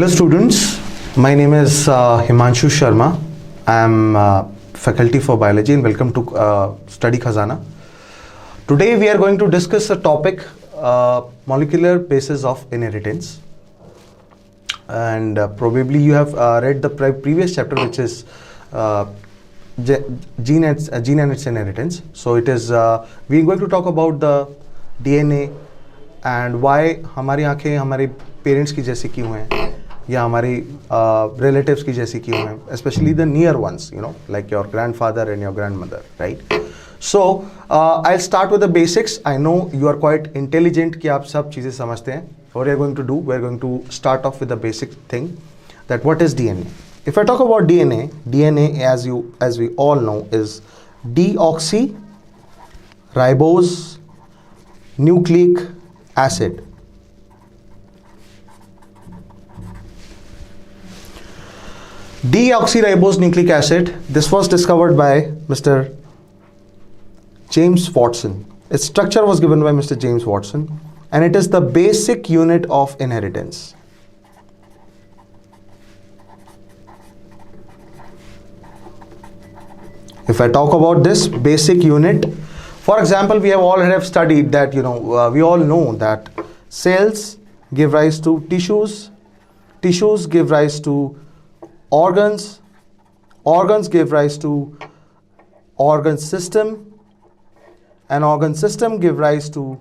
Hello students, my name is Himanshu Sharma. I am faculty for biology and welcome to Study Khazana. Today we are going to discuss a topic, molecular basis of inheritance. And probably you have read the previous chapter, which is gene and its inheritance. So it is, we are going to talk about the DNA and why हमारी आँखें हमारे parents की जैसी क्यों हैं या हमारी relatives की जैसी क्यों हैं, specially the near ones, you know, like your grandfather and your grandmother, right. So I start with the basics. I know you are quite intelligent कि आप सब चीज़ें समझते हैं. What we are going to do, we are going to start off with the basic thing that what is DNA. If I talk about DNA as we all know is deoxyribose nucleic acid. Deoxyribose nucleic acid, this was discovered by Mr. James Watson. Its structure was given by Mr. James Watson and it is the basic unit of inheritance. If I talk about this basic unit, for example, we have studied that, you know, we all know that cells give rise to tissues, tissues give rise to organs, organs give rise to organ system, and organ system give rise to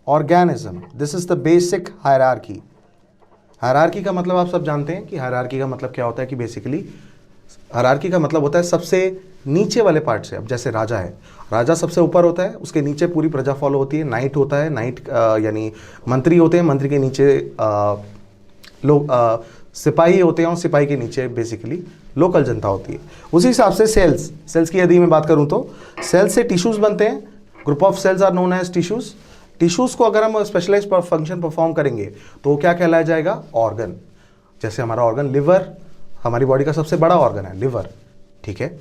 organism. This is the basic hierarchy. Hierarchy का मतलब आप सब जानते हैं कि hierarchy का मतलब क्या होता है कि बेसिकली हायरार्की का मतलब होता है सबसे नीचे वाले पार्ट से. अब जैसे राजा है, राजा सबसे ऊपर होता है, उसके नीचे पूरी प्रजा फॉलो होती है. नाइट होता है, नाइट यानी मंत्री होते हैं, मंत्री के नीचे लोग सिपाही होते हैं और सिपाही के नीचे बेसिकली लोकल जनता होती है. उसी हिसाब से सेल्स की यदि मैं बात करूं तो सेल्स से टिश्यूज बनते हैं. Group of cells are known as tissues. Tissues को अगर हम स्पेशलाइज फंक्शन परफॉर्म करेंगे तो क्या कहलाया जाएगा? ऑर्गन. जैसे हमारा ऑर्गन लिवर, हमारी बॉडी का सबसे बड़ा ऑर्गन है लिवर, ठीक है.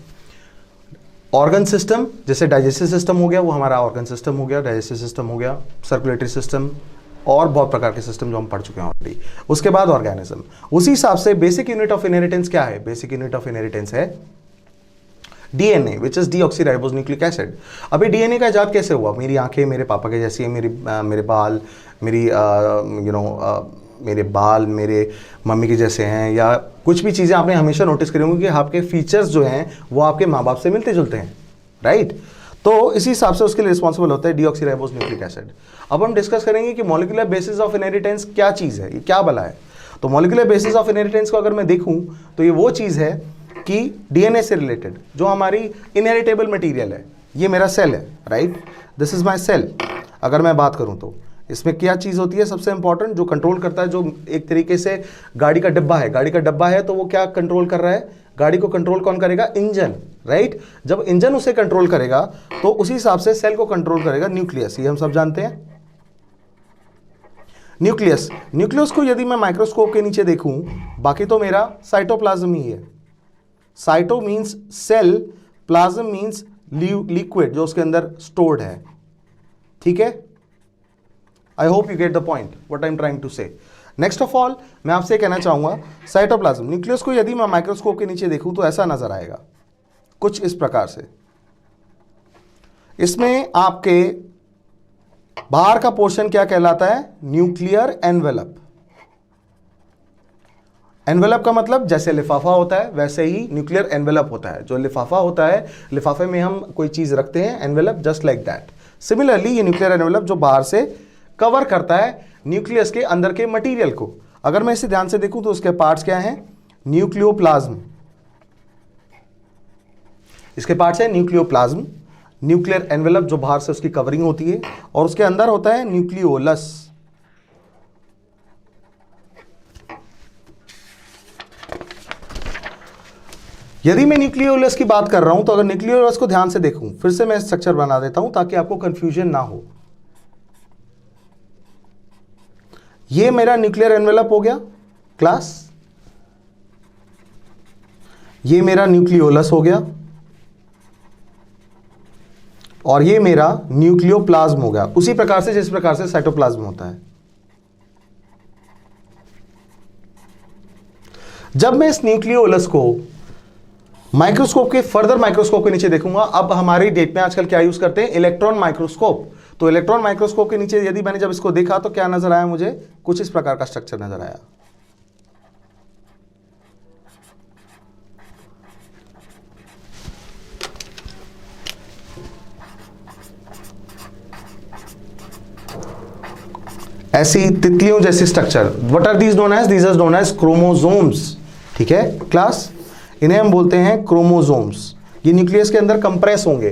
ऑर्गन सिस्टम, जैसे डाइजेस्टिव सिस्टम हो गया, वो हमारा ऑर्गन सिस्टम हो गया, डाइजेस्टिव सिस्टम हो गया, सर्कुलेटरी सिस्टम और बहुत प्रकार के सिस्टम जो हम पढ़ चुके हैं ऑलरेडी. उसके बाद ऑर्गेनिज्म. उसी हिसाब से बेसिक यूनिट ऑफ इनहेरिटेंस क्या है? बेसिक यूनिट ऑफ इनहेरिटेंस है DNA, which is deoxyribose nucleic acid. अभी डीएनए का इजाद कैसे हुआ? मेरी आंखें मेरे पापा के जैसी है, मेरे बाल मेरी मेरे बाल मेरे मम्मी के जैसे हैं, या कुछ भी चीज़ें आपने हमेशा नोटिस करी होंगी कि आपके फीचर्स जो हैं वो आपके माँ बाप से मिलते जुलते हैं, राइट. तो इसी हिसाब से उसके लिए रिस्पॉन्सिबल होता है डीऑक्सीराइबोज न्यूक्लिक एसिड. अब हम डिस्कस करेंगे कि मॉलिक्यूलर बेसिस ऑफ इनहेरिटेंस क्या चीज़ है, ये क्या भला है. तो मॉलिक्यूलर बेसिस ऑफ इनहेरिटेंस को अगर मैं देखूँ तो ये वो चीज़ है कि डीएनए से रिलेटेड जो हमारी इनहेरिटेबल मटीरियल है. ये मेरा सेल है, right. This is my cell. अगर मैं बात करूँ तो इसमें क्या चीज़ होती है सबसे इंपॉर्टेंट, जो कंट्रोल करता है, जो एक तरीके से गाड़ी का डब्बा है. गाड़ी का डब्बा है तो वो क्या कंट्रोल कर रहा है? गाड़ी को कंट्रोल कौन करेगा? Engine, right. जब इंजन उसे कंट्रोल करेगा तो उसी हिसाब से सेल को कंट्रोल करेगा न्यूक्लियस. ये हम सब जानते हैं. न्यूक्लियस, न्यूक्लियस को यदि मैं माइक्रोस्कोप के नीचे देखूं, बाकी तो मेरा साइटोप्लाज्म ही है. Cyto means cell, plasm means liquid जो उसके अंदर स्टोर्ड है, ठीक है. I hope you get the point what I'm trying to say. Next of all, मैं आपसे कहना चाहूँगा साइटोप्लाज्म. न्यूक्लियस को यदि मैं माइक्रोस्कोप के नीचे देखूँ तो ऐसा नजर आएगा कुछ इस प्रकार से. इसमें आपके बाहर का पोर्शन क्या कहलाता है? Nuclear envelope. एनवेलप का मतलब जैसे लिफाफा होता है वैसे ही न्यूक्लियर एनवेलप होता है. जो लिफाफा होता है, लिफाफे में हम कोई चीज़ रखते हैं, envelope just like that. Similarly ये न्यूक्लियर एनवेलप जो बाहर से कवर करता है न्यूक्लियस के अंदर के मटेरियल को. अगर मैं इसे ध्यान से देखूं तो उसके पार्ट्स क्या हैं? न्यूक्लियोप्लाज्म. इसके पार्ट्स है न्यूक्लियोप्लाज्म, न्यूक्लियर एनवेलप जो बाहर से उसकी कवरिंग होती है, और उसके अंदर होता है न्यूक्लियोलस. यदि मैं न्यूक्लियोलस की बात कर रहा हूं तो अगर न्यूक्लियोलस को ध्यान से देखूं, फिर से मैं स्ट्रक्चर बना देता हूं ताकि आपको कंफ्यूजन ना हो. ये मेरा न्यूक्लियर एनवेलप हो गया क्लास. ये मेरा न्यूक्लियोलस हो गया और ये मेरा न्यूक्लियोप्लाज्म हो गया. उसी प्रकार से जिस प्रकार से साइटोप्लाज्म होता है. जब मैं इस न्यूक्लियोलस को माइक्रोस्कोप के फर्दर माइक्रोस्कोप के नीचे देखूंगा, अब हमारी डेट में आजकल क्या यूज करते हैं, इलेक्ट्रॉन माइक्रोस्कोप। तो इलेक्ट्रॉन माइक्रोस्कोप के नीचे यदि मैंने जब इसको देखा तो क्या नजर आया मुझे, कुछ इस प्रकार का स्ट्रक्चर नजर आया। ऐसी तितलियों जैसी structure. What are these known as, these are known as chromosomes. ठीक है क्लास, इन्हें हम बोलते हैं क्रोमोसोम्स। ये न्यूक्लियस के अंदर कंप्रेस होंगे,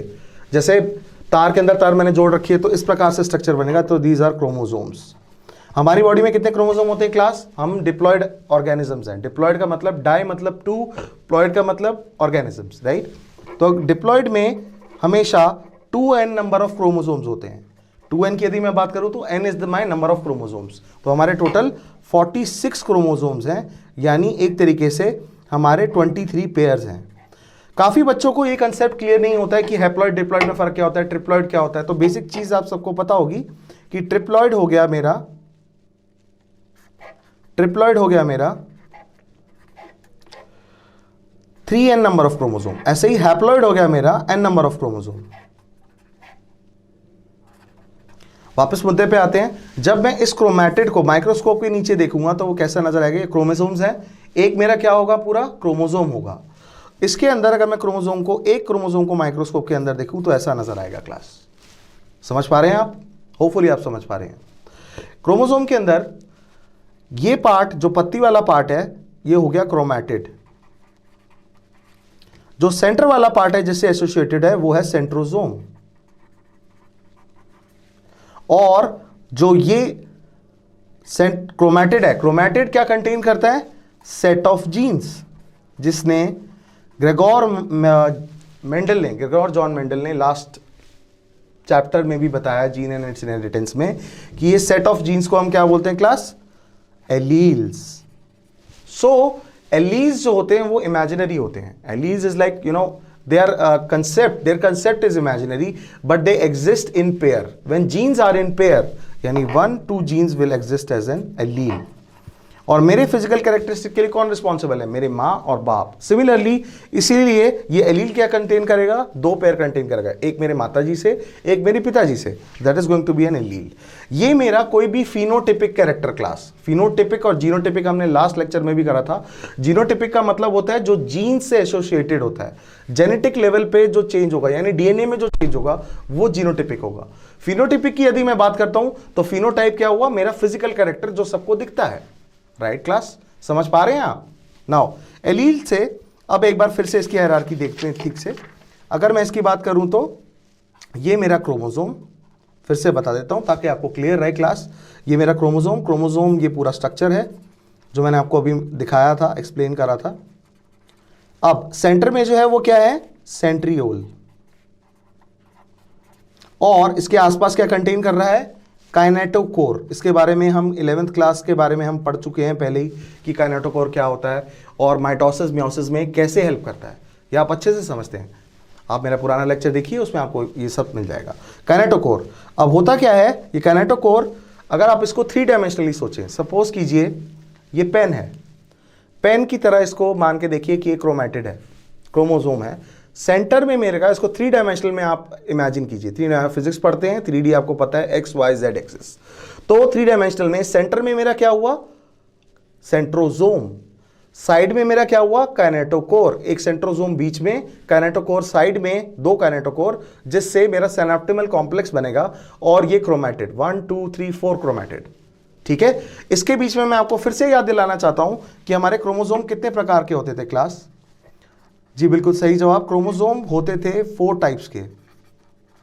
जैसे तार के अंदर तार मैंने जोड़ रखी है तो इस प्रकार से स्ट्रक्चर बनेगा। तो दीज आर क्रोमोसोम्स। हमारी बॉडी में कितने क्रोमोसोम होते हैं क्लास, हम डिप्लॉयड ऑर्गेनिजम्स हैं। डिप्लॉयड का मतलब डाई मतलब टू, प्लॉयड का मतलब ऑर्गेनिजम्स, राइट। तो डिप्लॉयड में हमेशा 2n नंबर ऑफ क्रोमोसोम्स होते हैं। 2n की यदि मैं बात करूं तो n is the my number of chromosomes. तो हमारे टोटल 46 क्रोमोसोम्स हैं, यानी एक तरीके से हमारे 23 पेयर्स हैं। काफी बच्चों को ये कंसेप्ट क्लियर नहीं होता है कि हैप्लॉइड डिप्लॉइड में फर्क क्या होता है, ट्रिप्लॉइड क्या होता है। तो बेसिक चीज आप सबको पता होगी कि ट्रिप्लॉइड हो गया मेरा 3n नंबर ऑफ क्रोमोसोम, ऐसे ही हैप्लॉइड हो गया मेरा n नंबर ऑफ क्रोमोसोम। वापस मुद्दे पे आते हैं। जब मैं इस क्रोमैटिड को माइक्रोस्कोप के नीचे देखूंगा तो वो कैसा नजर आएगा, ये क्रोमोसोम्स है। एक मेरा क्या होगा, पूरा क्रोमोसोम होगा। इसके अंदर अगर मैं एक क्रोमोसोम को माइक्रोस्कोप के अंदर देखूं तो ऐसा नजर आएगा। क्लास समझ पा रहे हैं आप, होपफुली आप समझ पा रहे हैं। क्रोमोसोम के अंदर ये पार्ट, जो पत्ती वाला पार्ट है, ये हो गया क्रोमैटिड। जो सेंटर वाला पार्ट है जिससे एसोसिएटेड है वो है सेंट्रोसोम। और जो ये क्रोमैटिड है, क्रोमैटिड क्या कंटेन करता है, सेट ऑफ जीन्स, जिसने ग्रेगोर जॉन मेंडल ने लास्ट चैप्टर में भी बताया, जीन एंड इट्स इनहेरिटेंस में, कि ये सेट ऑफ जीन्स को हम क्या बोलते हैं क्लास, एलील्स। सो एलील्स जो होते हैं वो इमेजिनरी होते हैं। Alleles is like their concept is imaginary, but they exist in pair. When genes are in pair, यानी 1-2 genes will exist as an allele. और मेरे फिजिकल कैरेक्टरिस्टिक के लिए कौन रिस्पॉन्सिबल है, मेरे माँ और बाप। सिमिलरली इसीलिए ये एलील क्या कंटेन करेगा, 2 पेयर कंटेन करेगा, एक मेरे माताजी से, एक मेरे पिताजी से। That is going to be an allele. ये मेरा कोई भी फिनोटिपिक कैरेक्टर क्लास, फिनोटिपिक और जीनोटिपिक हमने लास्ट लेक्चर में भी करा था। जीनोटिपिक का मतलब होता है जो जीन से एसोसिएटेड होता है, जेनेटिक लेवल पे जो चेंज होगा, यानी डीएनए में जो चेंज होगा वो जीनोटिपिक होगा। फिनोटिपिक की यदि मैं बात करता हूं तो फिनोटाइप क्या हुआ, मेरा फिजिकल कैरेक्टर जो सबको दिखता है। राइट क्लास, समझ पा रहे हैं आप। नाउ एलील से अब एक बार फिर से इसकी हायरार्की देखते हैं ठीक से। अगर मैं इसकी बात करूं तो ये मेरा क्रोमोसोम, फिर से बता देता हूं ताकि आपको क्लियर रहे क्लास। ये मेरा क्रोमोसोम ये पूरा स्ट्रक्चर है जो मैंने आपको अभी दिखाया था, एक्सप्लेन करा था। अब सेंटर में जो है वो क्या है, सेंट्रियोल, और इसके आसपास क्या कंटेन कर रहा है, काइनेटोकोर। इसके बारे में हम 11th क्लास के बारे में हम पढ़ चुके हैं पहले ही कि काइनेटोकोर क्या होता है और माइटोसिस मियोसिस में कैसे हेल्प करता है, ये आप अच्छे से समझते हैं। आप मेरा पुराना लेक्चर देखिए, उसमें आपको ये सब मिल जाएगा। काइनेटोकोर अब होता क्या है, ये काइनेटोकोर अगर आप इसको 3 डायमेंशनली सोचें, सपोज कीजिए ये पेन है, पेन की तरह इसको मान के देखिए कि ये क्रोमैटिड है, क्रोमोसोम है। सेंटर में मेरे का, इसको 3 डायमेंशनल में आप इमेजिन कीजिए। 3 फिजिक्स पढ़ते हैं, 3D आपको पता है, एक्स वाई जेड एक्सिस। तो 3 डायमेंशनल में सेंटर में मेरा क्या हुआ, सेंट्रोसोम। साइड में मेरा क्या हुआ, काइनेटोकोर। एक सेंट्रोसोम बीच में, काइनेटोकोर साइड में, 2 काइनेटोकोर, जिससे मेरा सिनेप्टिमल कॉम्प्लेक्स बनेगा। और ये क्रोमैटिड 1 2 3 4 क्रोमैटिड। ठीक है, इसके बीच में मैं आपको फिर से याद दिलाना चाहता हूं कि हमारे क्रोमोसोम कितने प्रकार के होते थे क्लास। जी बिल्कुल सही जवाब, क्रोमोसोम होते थे 4 टाइप्स के।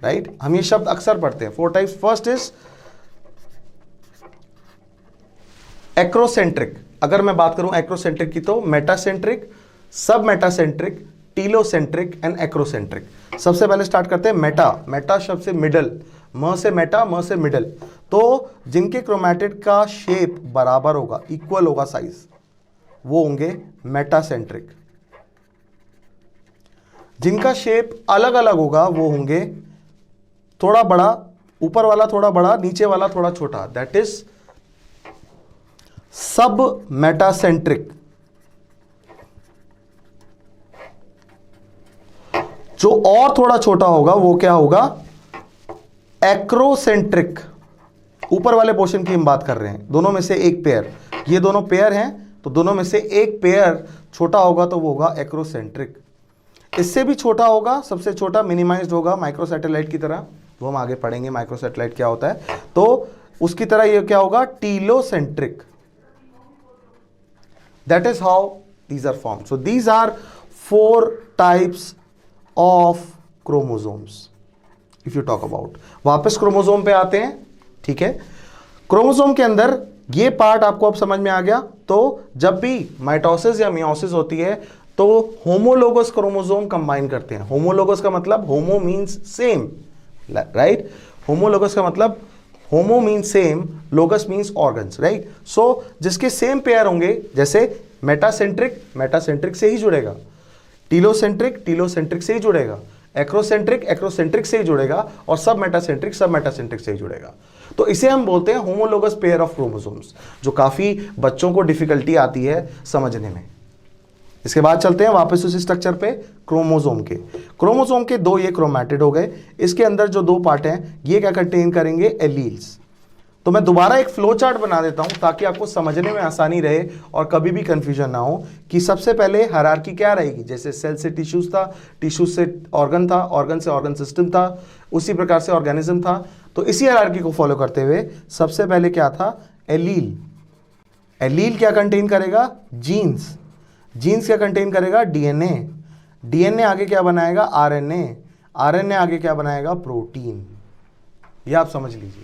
राइट, हम ये शब्द अक्सर पढ़ते हैं, 4 टाइप्स। First is acrocentric. अगर मैं बात करूं एक्रोसेंट्रिक की तो मेटासेंट्रिक, सब मेटासेंट्रिक, टीलोसेंट्रिक एंड एक्रोसेंट्रिक। सबसे पहले स्टार्ट करते हैं मेटा शब्द से मिडल, म से मेटा, म से मिडल। तो जिनके क्रोमैटिड का शेप बराबर होगा, इक्वल होगा साइज, वो होंगे मेटासेंट्रिक। जिनका शेप अलग अलग होगा वो होंगे थोड़ा बड़ा, ऊपर वाला थोड़ा बड़ा, नीचे वाला थोड़ा छोटा, दैट इज सब मेटासेंट्रिक। जो और थोड़ा छोटा होगा वो क्या होगा, एक्रोसेंट्रिक। ऊपर वाले पोर्शन की हम बात कर रहे हैं, दोनों में से एक पेयर, ये दोनों पेयर हैं, तो दोनों में से एक पेयर छोटा होगा तो वो होगा एक्रोसेंट्रिक। इससे भी छोटा होगा, सबसे छोटा मिनिमाइज्ड होगा माइक्रो सैटेलाइट की तरह, वो हम आगे पढ़ेंगे माइक्रो सैटेलाइट क्या होता है। तो उसकी तरह ये क्या होगा, telocentric. That is how these are formed. So these are 4 types of chromosomes if you talk about. वापस क्रोमोसोम पे आते हैं, ठीक है। क्रोमोसोम के अंदर ये पार्ट आपको अब समझ में आ गया। तो जब भी माइटोसिस या मियोसिस होती है तो होमोलोगस क्रोमोसोम कंबाइन करते हैं। होमोलोगस का मतलब होमो मीन्स सेम, राइट। होमोलोगस का मतलब होमो means same, लोगस means organs, right. सो जिसके सेम पेयर होंगे, जैसे मेटासेंट्रिक मेटासेंट्रिक से ही जुड़ेगा, टीलोसेंट्रिक टीलोसेंट्रिक से ही जुड़ेगा, एक्रोसेंट्रिक एक्रोसेंट्रिक से ही जुड़ेगा, और सब मेटासेंट्रिक से ही जुड़ेगा। तो इसे हम बोलते हैं होमोलोगस पेयर ऑफ क्रोमोसोम्स, जो काफी बच्चों को डिफिकल्टी आती है समझने में। इसके बाद चलते हैं वापस उसी स्ट्रक्चर पे, क्रोमोसोम के। क्रोमोसोम के 2 ये क्रोमैटिड हो गए। इसके अंदर जो 2 पार्ट हैं ये क्या कंटेन करेंगे, एलील्स। तो मैं दोबारा एक फ्लो चार्ट बना देता हूं ताकि आपको समझने में आसानी रहे और कभी भी कंफ्यूजन ना हो कि सबसे पहले हायरार्की क्या रहेगी। जैसे सेल से टिश्यूज था, टिश्यूज से ऑर्गन था, ऑर्गन से ऑर्गन सिस्टम था, उसी प्रकार से ऑर्गेनिज्म था। तो इसी हायरार्की को फॉलो करते हुए सबसे पहले क्या था, एलील। एलील क्या कंटेन करेगा, जीन्स। जीन्स क्या कंटेन करेगा, डीएनए। डीएनए आगे क्या बनाएगा, आरएनए। आरएनए आगे क्या बनाएगा, प्रोटीन। ये आप समझ लीजिए,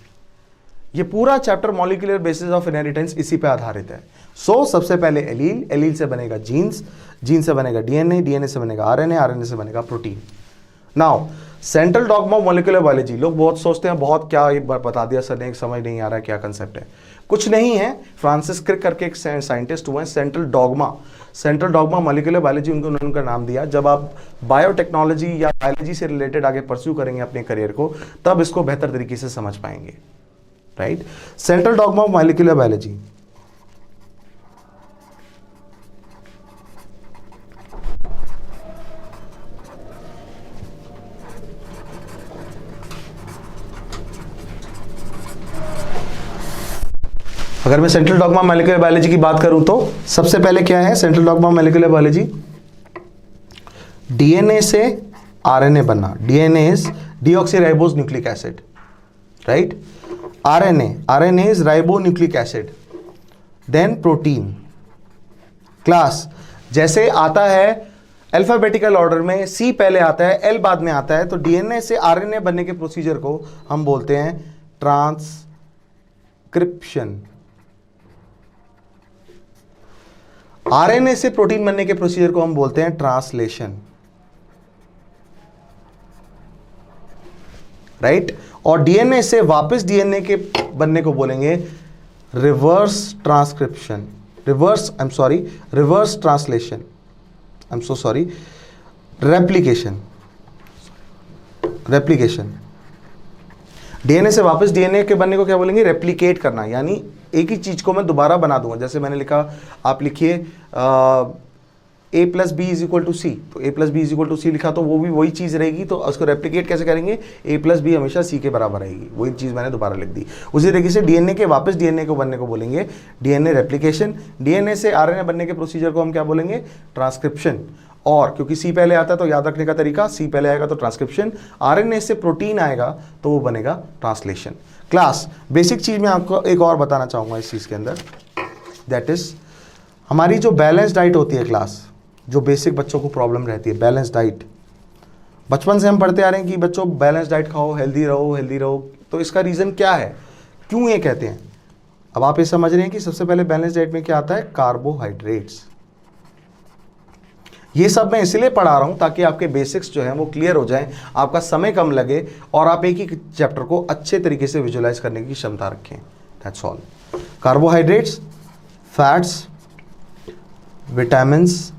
ये पूरा chapter molecular basis of inheritance इसी पे आधारित है। सो सबसे पहले एलील, एलील से बनेगा जीन्स, जीन से बनेगा डीएनए, डीएनए से बनेगा आरएनए, आरएनए से बनेगा protein. Now central dogma of molecular biology, लोग बहुत सोचते हैं बहुत क्या ये बता दिया सर ने, समझ नहीं आ रहा है क्या कंसेप्ट है। कुछ नहीं है, फ्रांसिस क्रिक करके एक साइंटिस्ट हुए हैं, सेंट्रल डॉगमा मॉलिक्यूलर बायोलॉजी उन्होंने उनका नाम दिया। जब आप बायोटेक्नोलॉजी या बायोलॉजी से रिलेटेड आगे परस्यू करेंगे अपने करियर को, तब इसको बेहतर तरीके से समझ पाएंगे, right. Central dogma of molecular biology, अगर मैं सेंट्रल डॉगमा मॉलिक्यूलर बायोलॉजी की बात करूं तो सबसे पहले क्या है central dogma molecular biology, DNA से आरएनए बनना। DNA is deoxyribose nucleic acid, right. RNA is ribonucleic acid, then protein. Class जैसे आता है अल्फाबेटिकल ऑर्डर में, सी पहले आता है, एल बाद में आता है, तो डीएनए से आरएनए बनने के प्रोसीजर को हम बोलते हैं ट्रांसक्रिप्शन। आरएनए से प्रोटीन बनने के प्रोसीजर को हम बोलते हैं ट्रांसलेशन, राइट। और डीएनए से वापस डीएनए के बनने को बोलेंगे reverse transcription, reverse translation, replication. DNA से वापस डीएनए के बनने को क्या बोलेंगे, रेप्लिकेट करना, यानी एक ही चीज को मैं दोबारा बना दूंगा। जैसे मैंने लिखा, आप लिखिए a plus B is equal to C, तो a plus B is equal to C लिखा तो वो भी वही चीज रहेगी। तो उसको रेप्लिकेट कैसे करेंगे, a प्लस बी हमेशा c के बराबर रहेगी, वही चीज मैंने दोबारा लिख दी। उसी तरीके से डीएनए के वापस डीएनए को बनने को बोलेंगे डीएनए रेप्लिकेशन। डीएनए से आरएनए बनने के प्रोसीजर को हम क्या बोलेंगे, ट्रांसक्रिप्शन। और क्योंकि सी पहले आता है तो याद रखने का तरीका, सी पहले आएगा तो ट्रांसक्रिप्शन, आरएनए से प्रोटीन आएगा तो वो बनेगा ट्रांसलेशन। क्लास बेसिक चीज मैं आपको एक और बताना चाहूंगा इस चीज के अंदर, दैट इज हमारी जो बैलेंस डाइट होती है क्लास, जो बेसिक बच्चों को प्रॉब्लम रहती है बैलेंस डाइट। बचपन से हम पढ़ते आ रहे हैं कि बच्चों बैलेंस डाइट खाओ, हेल्दी रहो। तो इसका रीजन क्या है, क्यों ये कहते हैं। अब आप ये समझ रहे हैं कि सबसे पहले बैलेंस डाइट में क्या आता है, कार्बोहाइड्रेट्स। ये सब मैं इसलिए पढ़ा रहा हूं ताकि आपके बेसिक्स जो हैं वो क्लियर हो जाएं, आपका समय कम लगे और आप एक ही चैप्टर को अच्छे तरीके से विजुअलाइज करने की क्षमता रखें। That's all. Carbohydrates, fats, vitamins,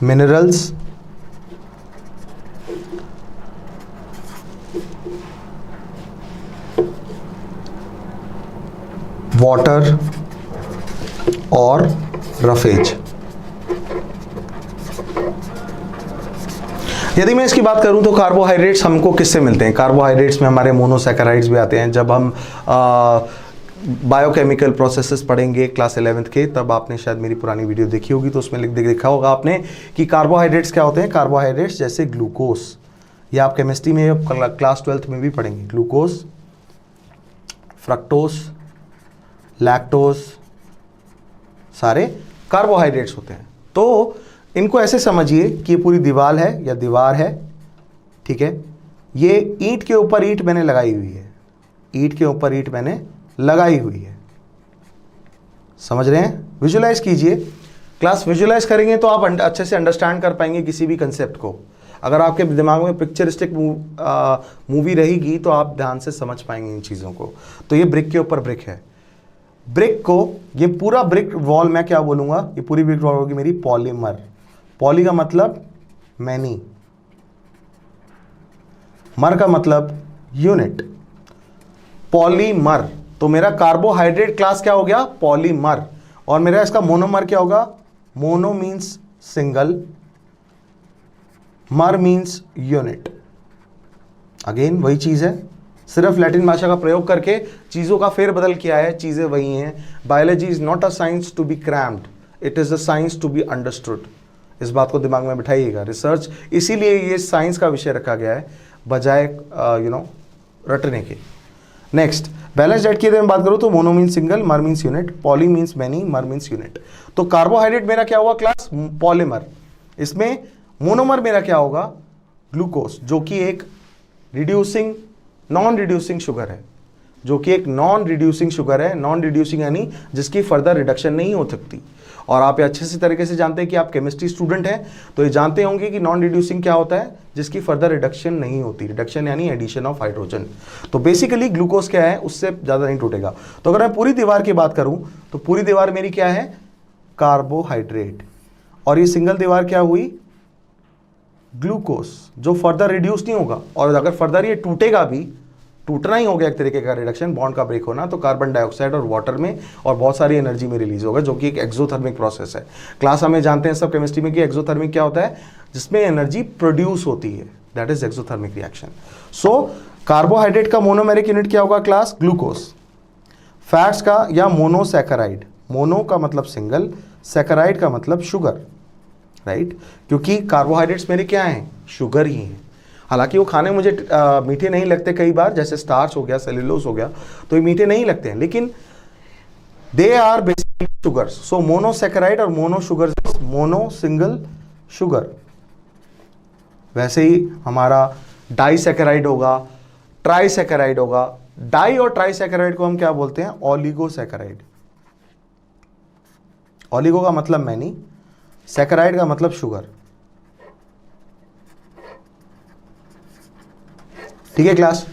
minerals, water और रफेज। यदि मैं इसकी बात करूं तो कार्बोहाइड्रेट्स हमको किससे मिलते हैं? कार्बोहाइड्रेट्स में हमारे मोनोसैकेराइड्स भी आते हैं। जब हम बायोकेमिकल प्रोसेसेस पढ़ेंगे क्लास 11th के, तब आपने शायद मेरी पुरानी वीडियो देखी होगी, तो उसमें देखा होगा आपने कि कार्बोहाइड्रेट्स क्या होते हैं। कार्बोहाइड्रेट्स जैसे ग्लूकोज, या आप केमिस्ट्री में क्लास 12th में भी पढ़ेंगे, ग्लूकोज, फ्रक्टोज, लैक्टोज, सारे कार्बोहाइड्रेट्स होते हैं। तो इनको ऐसे समझिए कि ये पूरी दीवार है या दीवार है, ठीक है। ये ईंट के ऊपर ईंट मैंने लगाई हुई है, ईंट के ऊपर ईंट मैंने लगाई हुई है, समझ रहे हैं? विजुलाइज कीजिए। क्लास विजुलाइज करेंगे तो आप अच्छे से अंडरस्टैंड कर पाएंगे किसी भी कंसेप्ट को। अगर आपके दिमाग में पिक्चरिस्टिक मूवी रहेगी तो आप ध्यान से समझ पाएंगे इन चीज़ों को। तो ये ब्रिक के ऊपर ब्रिक है। ब्रिक को, ये पूरा ब्रिक वॉल मैं क्या बोलूँगा, ये पूरी ब्रिक वॉल होगी मेरी पॉलीमर। पॉली का मतलब मैनी, मर का मतलब यूनिट, पॉलीमर। तो मेरा कार्बोहाइड्रेट क्लास क्या हो गया? पॉलीमर। और मेरा इसका मोनोमर क्या होगा? मोनो मीन्स सिंगल, मर मीन्स यूनिट। अगेन वही चीज है, सिर्फ लैटिन भाषा का प्रयोग करके चीजों का फेरबदल किया है, चीजें वही हैं। Biology is not a science to be crammed, it is a science to be understood. इस बात को दिमाग में बिठाइएगा। रिसर्च इसीलिए ये साइंस का विषय रखा गया है, बजाय रटने के। नेक्स्ट, बैलेंस डाइट की यदि मैं बात करूं तो मोनो मीन्स सिंगल, मर means unit, poly means many, मर मीन्स यूनिट। तो कार्बोहाइड्रेट मेरा क्या हुआ क्लास? पॉलीमर। इसमें मोनोमर मेरा क्या होगा? ग्लूकोज, जो कि एक रिड्यूसिंग, नॉन रिड्यूसिंग शुगर है, जो कि एक नॉन रिड्यूसिंग शुगर है। नॉन रिड्यूसिंग यानी जिसकी फर्दर रिडक्शन नहीं हो सकती। और आप ये अच्छे से तरीके से जानते हैं कि आप केमिस्ट्री स्टूडेंट हैं, तो ये जानते होंगे कि नॉन रिड्यूसिंग क्या होता है? जिसकी फर्दर रिडक्शन नहीं होती। रिडक्शन यानी एडिशन ऑफ हाइड्रोजन। तो बेसिकली ग्लूकोज क्या है? उससे ज़्यादा नहीं टूटेगा। तो अगर मैं पूरी दीवार की बात करूं तो पूरी दीवार मेरी क्या है? कार्बोहाइड्रेट। और ये सिंगल दीवार क्या हुई? ग्लूकोज, जो फर्दर रिड्यूस नहीं होगा। और अगर फर्दर ये टूटेगा भी, टूटना ही हो गया एक तरीके का रिडक्शन, बॉन्ड का ब्रेक होना, तो कार्बन डाइऑक्साइड और वाटर में और बहुत सारी एनर्जी में रिलीज होगा, जो कि एक एक्सोथर्मिक प्रोसेस है। क्लास हमें जानते हैं सब केमिस्ट्री में कि एक्सोथर्मिक क्या होता है? जिसमें एनर्जी प्रोड्यूस होती है, that is exothermic reaction. So carbohydrate का मोनोमेरिक यूनिट क्या होगा क्लास? ग्लूकोज। फैट्स का या मोनोसैकेराइड, मोनो का मतलब सिंगल, सैकेराइड का मतलब शुगर, राइट? क्योंकि कार्बोहाइड्रेट्स मेरे क्या हैं? शुगर ही हैं। हालांकि वो खाने मुझे मीठे नहीं लगते कई बार, जैसे स्टार्च हो गया, सेल्यूलोज हो गया, तो ये मीठे नहीं लगते हैं, लेकिन they are basically sugars. So monosaccharide और mono sugar, mono single sugar. वैसे ही हमारा डाइसैकेराइड होगा, ट्राइसैकेराइड होगा। डाई और ट्राइसैकेराइड को हम क्या बोलते हैं? ओलिगोसैकेराइड। ओलिगो का मतलब मैनी, सैकेराइड का मतलब शुगर। ठीक है क्लास?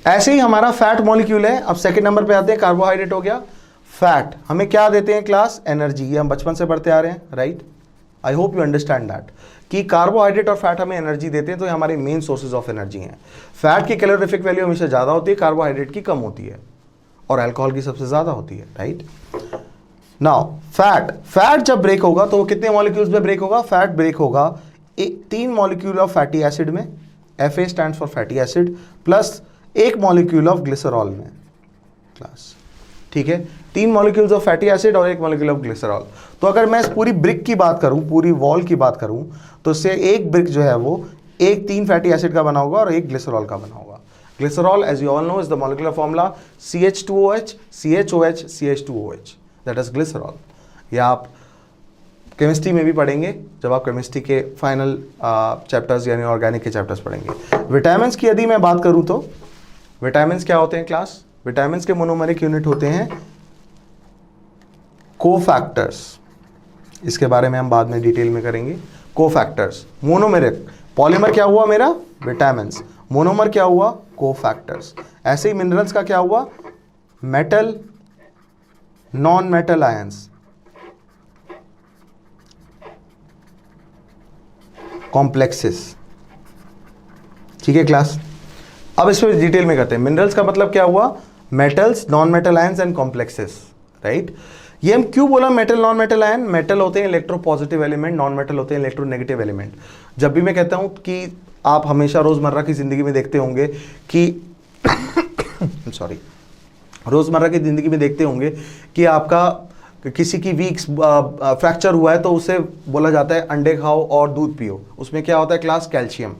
ऐसे ही हमारा फैट मॉलिक्यूल है। अब सेकंड नंबर पे आते हैं, कार्बोहाइड्रेट हो गया। फैट हमें क्या देते हैं क्लास? एनर्जी। ये हम बचपन से पढ़ते आ रहे हैं, right? I hope you understand that कि कार्बोहाइड्रेट और फैट हमें एनर्जी देते हैं, तो ये हमारे मेन सोर्सेज ऑफ एनर्जी हैं। फैट की कैलोरीफिक वैल्यू हमेशा ज़्यादा होती है, कार्बोहाइड्रेट की कम होती है, और अल्कोहल की सबसे ज़्यादा होती है, राइट? नाउ फैट जब ब्रेक होगा तो वो कितने मॉलिक्यूल्स में ब्रेक होगा? फैट ब्रेक होगा 3 मॉलिक्यूल ऑफ फैटी एसिड में, FA stands for fatty acid, plus 1 molecule of glycerol में क्लास। ठीक है, 3 मॉलिक्यूल्स ऑफ फैटी एसिड और 1 मॉलिक्यूल ऑफ ग्लिसरॉल। तो अगर मैं इस पूरी ब्रिक की बात करूं, पूरी वॉल की बात करूं, तो इससे एक ब्रिक जो है वो 3 फैटी एसिड का बना होगा और 1 ग्लिसरॉल का बना होगा। Glycerol, as you all know, is the molecular formula CH2OH, CHOH, CH2OH, that is glycerol. या आप केमिस्ट्री में भी पढ़ेंगे जब आप केमिस्ट्री के फाइनल चैप्टर्स यानी ऑर्गेनिक के चैप्टर्स पढ़ेंगे। विटामिन्स की यदि मैं बात करूं तो विटामिन्स क्या होते हैं क्लास? विटामिन्स के मोनोमेरिक यूनिट होते हैं कोफैक्टर्स। इसके बारे में हम बाद में डिटेल में करेंगे। कोफैक्टर्स, मोनोमेरिक, पॉलीमर क्या हुआ मेरा? विटामिन्स। मोनोमर क्या हुआ? कोफैक्टर्स। ऐसे ही मिनरल्स का क्या हुआ? Metal, non metal ions, complexes. ठीक है क्लास? अब इसमें डिटेल में करते हैं। मिनरल्स का मतलब क्या हुआ? Metals, non metal ions and complexes, right? ये हम क्यों बोला metal non metal ion? Metal होते हैं electro positive element, non metal होते हैं इलेक्ट्रो नेगेटिव एलिमेंट। जब भी मैं कहता हूं कि आप हमेशा रोजमर्रा की जिंदगी में देखते होंगे कि सॉरी, रोजमर्रा की जिंदगी में देखते होंगे कि आपका किसी की वीक्स फ्रैक्चर हुआ है तो उसे बोला जाता है अंडे खाओ और दूध पियो। उसमें क्या होता है क्लास? कैल्शियम।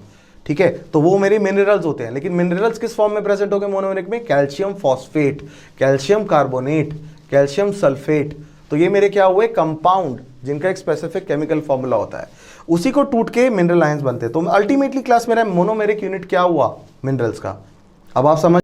ठीक है, तो वो मेरे मिनरल्स होते हैं, लेकिन मिनरल्स किस फॉर्म में प्रेजेंट हो गए मोनोमेरिक में? Calcium phosphate, calcium carbonate, calcium sulphate. तो ये मेरे क्या हुए? कंपाउंड, जिनका एक स्पेसिफिक केमिकल फॉर्मूला होता है, उसी को टूट के मिनरल आयंस बनते हैं। तो अल्टीमेटली क्लास मेरा मोनोमेरिक यूनिट क्या हुआ? मिनरल्स का। अब आप समझ